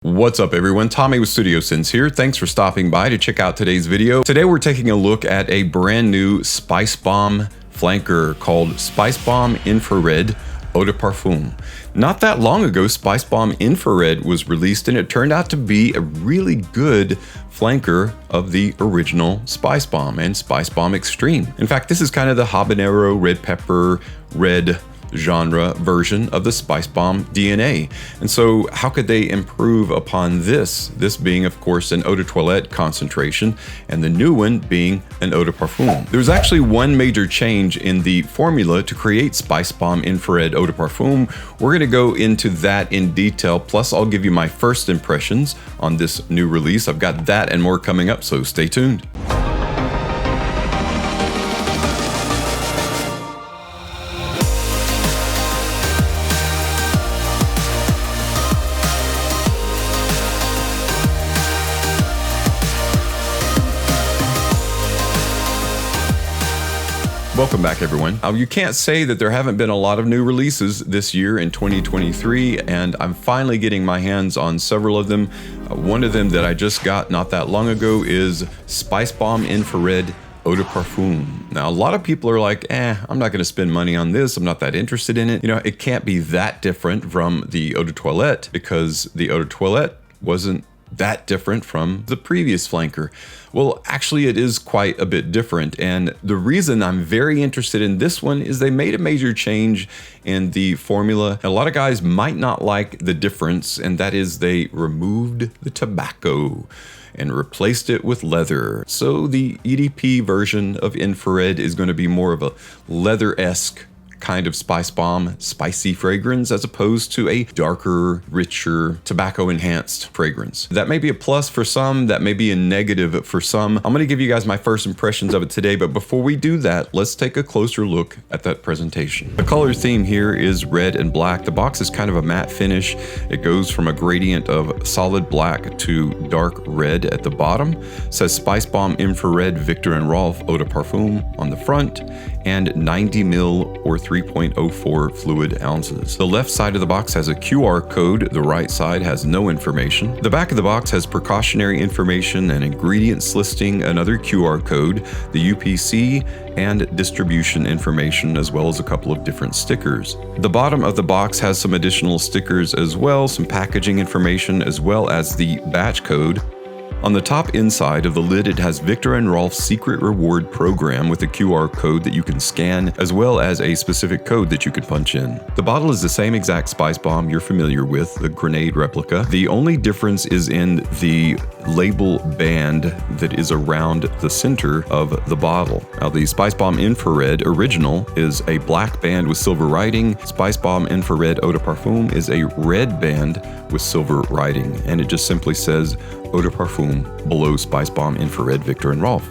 What's up everyone, Tommy with Studio Sense here. Thanks for stopping by to check out today's video. Today we're taking a look at a brand new Spicebomb flanker called Spicebomb Infrared Eau de Parfum. Not that long ago, Spicebomb Infrared was released and it turned out to be a really good flanker of the original Spicebomb and Spicebomb Extreme. In fact, this is kind of the habanero, red pepper, red genre version of the Spicebomb DNA. And so how could they improve upon this? This being, of course, an eau de toilette concentration, and the new one being an eau de parfum. There's actually one major change in the formula to create Spicebomb Infrared Eau de Parfum. We're going to go into that in detail, plus I'll give you my first impressions on this new release. I've got that and more coming up, so stay tuned. Welcome back everyone. You can't say that there haven't been a lot of new releases this year in 2023, and I'm finally getting my hands on several of them. One of them that I just got not that long ago is Spicebomb Infrared Eau de Parfum. Now, a lot of people are like, I'm not gonna spend money on this. I'm not that interested in it. You know, it can't be that different from the Eau de Toilette because the Eau de Toilette wasn't that different from the previous flanker. Well, actually it is quite a bit different, and the reason I'm very interested in this one is they made a major change in the formula. A lot of guys might not like the difference, and that is they removed the tobacco and replaced it with leather. So the EDP version of Infrared is going to be more of a leather-esque kind of Spicebomb spicy fragrance as opposed to a darker, richer, tobacco-enhanced fragrance. That may be a plus for some, that may be a negative for some. I'm gonna give you guys my first impressions of it today, but before we do that, let's take a closer look at that presentation. The color theme here is red and black. The box is kind of a matte finish. It goes from a gradient of solid black to dark red at the bottom. It says Spicebomb Infrared Viktor and Rolff Eau de Parfum on the front, and 90 ml or 3.04 fluid ounces. The left side of the box has a QR code, the right side has no information. The back of the box has precautionary information and ingredients listing, another QR code, the UPC, and distribution information, as well as a couple of different stickers. The bottom of the box has some additional stickers as well, some packaging information, as well as the batch code. On the top inside of the lid, it has Viktor and Rolff's secret reward program with a QR code that you can scan, as well as a specific code that you can punch in. The bottle is the same exact Spicebomb you're familiar with, the grenade replica. The only difference is in the label band that is around the center of the bottle. Now, the Spicebomb Infrared original is a black band with silver writing. Spicebomb Infrared Eau de Parfum is a red band with silver writing, and it just simply says Eau de Parfum below Spicebomb Infrared Viktor and Rolff.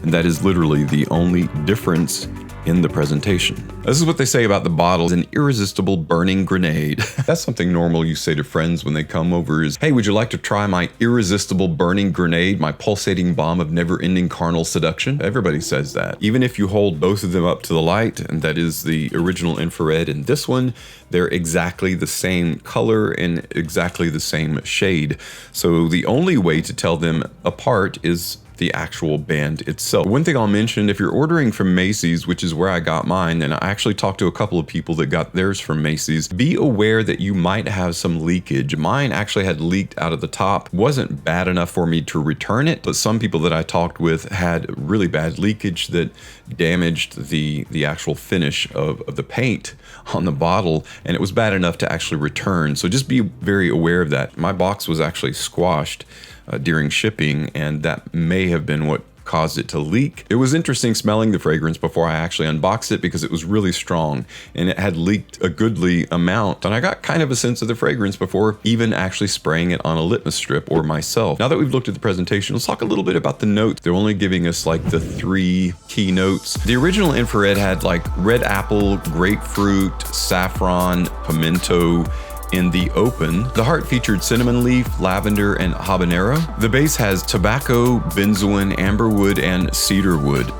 And that is literally the only difference in the presentation. This is what they say about the bottle: an irresistible burning grenade. That's something normal you say to friends when they come over is, hey, would you like to try my irresistible burning grenade, my pulsating bomb of never-ending carnal seduction? Everybody says that. Even if you hold both of them up to the light, and that is the original infrared and this one, they're exactly the same color and exactly the same shade. So the only way to tell them apart is the actual band itself. One thing I'll mention, if you're ordering from Macy's, which is where I got mine, and I actually talked to a couple of people that got theirs from Macy's, be aware that you might have some leakage. Mine actually had leaked out of the top. Wasn't bad enough for me to return it, but some people that I talked with had really bad leakage that damaged the actual finish of the paint on the bottle, and it was bad enough to actually return. So just be very aware of that. My box was actually squashed during shipping, and that may have been what caused it to leak. It was interesting smelling the fragrance before I actually unboxed it because it was really strong and it had leaked a goodly amount, and I got kind of a sense of the fragrance before even actually spraying it on a litmus strip or myself. Now that we've looked at the presentation, let's talk a little bit about the notes. They're only giving us like the 3 key notes. The original Infrared had like red apple, grapefruit, saffron, pimento. In the open, the heart featured cinnamon leaf, lavender, and habanero. The base has tobacco, benzoin, amberwood, and cedarwood.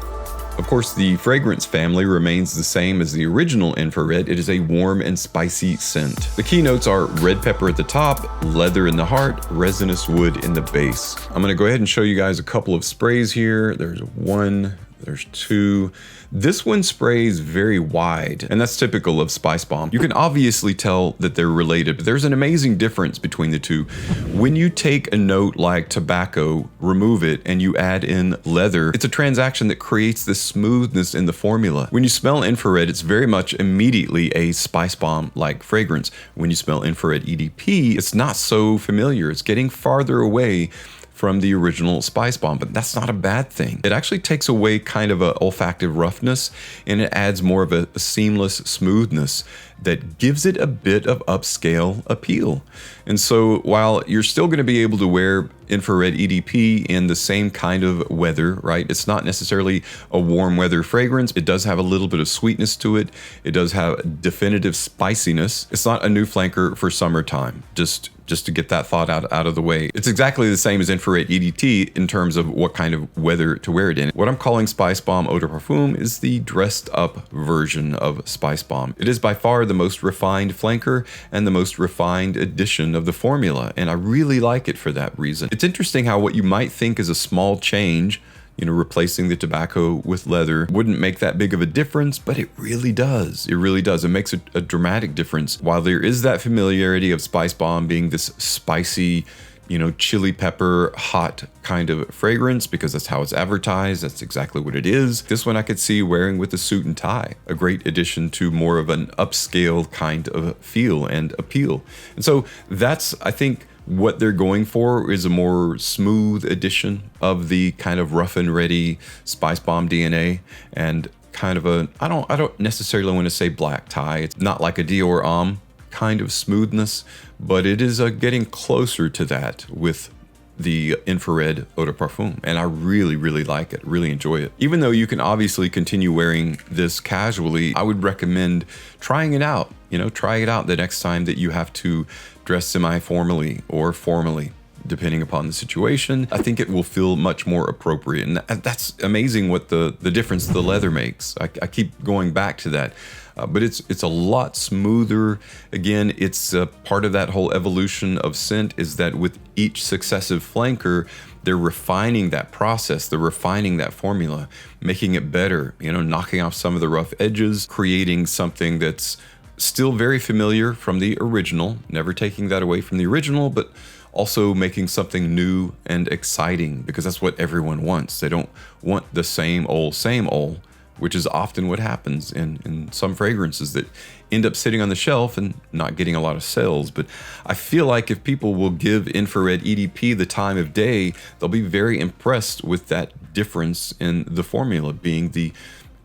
Of course, the fragrance family remains the same as the original infrared. It is a warm and spicy scent. The key notes are red pepper at the top, leather in the heart, resinous wood in the base. I'm gonna go ahead and show you guys a couple of sprays here. There's one, there's two. This one sprays very wide, and that's typical of Spicebomb. You can obviously tell that they're related, but there's an amazing difference between the two. When you take a note like tobacco, remove it, and you add in leather, it's a transaction that creates this smoothness in the formula. When you smell infrared, it's very much immediately a Spicebomb-like fragrance. When you smell infrared EDP, it's not so familiar. It's getting farther away from the original Spicebomb, but that's not a bad thing. It actually takes away kind of a olfactive roughness, and it adds more of a seamless smoothness that gives it a bit of upscale appeal. And so while you're still going to be able to wear infrared EDP in the same kind of weather, right? It's not necessarily a warm weather fragrance. It does have a little bit of sweetness to it. It does have definitive spiciness. It's not a new flanker for summertime, just to get that thought out of the way. It's exactly the same as infrared EDT in terms of what kind of weather to wear it in. What I'm calling Spicebomb Eau de Parfum is the dressed up version of Spicebomb. It is by far the most refined flanker and the most refined edition of the formula, and I really like it for that reason. It's interesting how what you might think is a small change, you know, replacing the tobacco with leather, wouldn't make that big of a difference, but it really does. It really does. It makes a dramatic difference. While there is that familiarity of Spicebomb being this spicy, you know, chili pepper, hot kind of fragrance, because that's how it's advertised. That's exactly what it is. This one I could see wearing with a suit and tie. A great addition to more of an upscale kind of feel and appeal. And so that's, I think, what they're going for is a more smooth edition of the kind of rough and ready Spicebomb DNA, and kind of a, I don't necessarily want to say black tie. It's not like a Dior Homme kind of smoothness, but it is getting closer to that with the infrared Eau de Parfum, and I really like it, really enjoy it. Even though you can obviously continue wearing this casually, I would recommend trying it out. You know, try it out the next time that you have to dress semi-formally or formally, depending upon the situation. I think it will feel much more appropriate, and that's amazing what the difference the leather makes. I keep going back to that. But it's a lot smoother. Again, it's part of that whole evolution of scent is that with each successive flanker, they're refining that process, they're refining that formula, making it better, you know, knocking off some of the rough edges, creating something that's still very familiar from the original, never taking that away from the original, but also making something new and exciting, because that's what everyone wants. They don't want the same old, which is often what happens in some fragrances that end up sitting on the shelf and not getting a lot of sales. But I feel like if people will give infrared EDP the time of day, they'll be very impressed with that difference in the formula, being the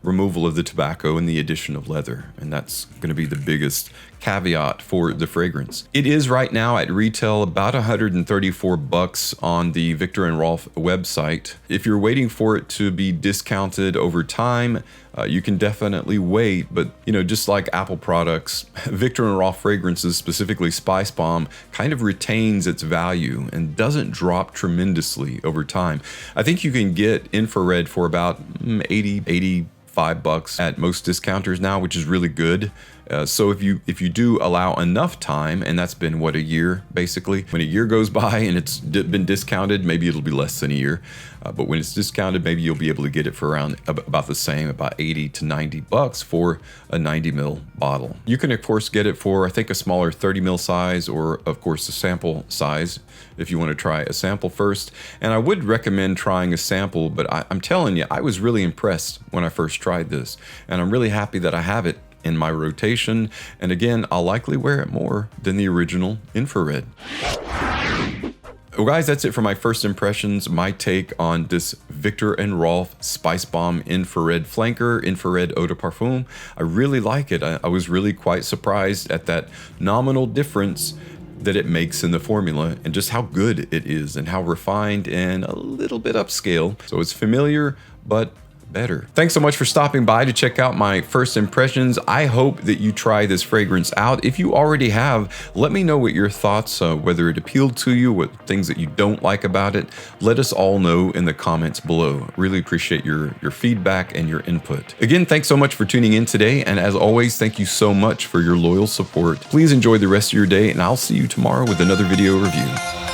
removal of the tobacco and the addition of leather. And that's going to be the biggest caveat for the fragrance. It is right now at retail about $134 on the Viktor and Rolff website. If you're waiting for it to be discounted over time, you can definitely wait. But you know, just like Apple products, Viktor and Rolff fragrances, specifically Spicebomb, kind of retains its value and doesn't drop tremendously over time. I think you can get infrared for about $85 at most discounters now, which is really good. So if you do allow enough time, and that's been what, a year basically, when a year goes by and it's been discounted, maybe it'll be less than a year. But when it's discounted, maybe you'll be able to get it for around about the same, about 80 to 90 bucks for a 90 ml bottle. You can of course get it for, I think, a smaller 30 ml size, or of course a sample size if you want to try a sample first. And I would recommend trying a sample, but I'm telling you, I was really impressed when I first tried this, and I'm really happy that I have it in my rotation. And again, I'll likely wear it more than the original infrared. Well guys, that's it for my first impressions, my take on this Viktor and Rolff Spicebomb infrared flanker, infrared Eau de Parfum. I really like it. I was really quite surprised at that nominal difference that it makes in the formula, and just how good it is and how refined and a little bit upscale. So it's familiar, but better. Thanks so much for stopping by to check out my first impressions. I hope that you try this fragrance out. If you already have, let me know what your thoughts, whether it appealed to you, what things that you don't like about it. Let us all know in the comments below. Really appreciate your feedback and your input. Again, thanks so much for tuning in today. And as always, thank you so much for your loyal support. Please enjoy the rest of your day, and I'll see you tomorrow with another video review.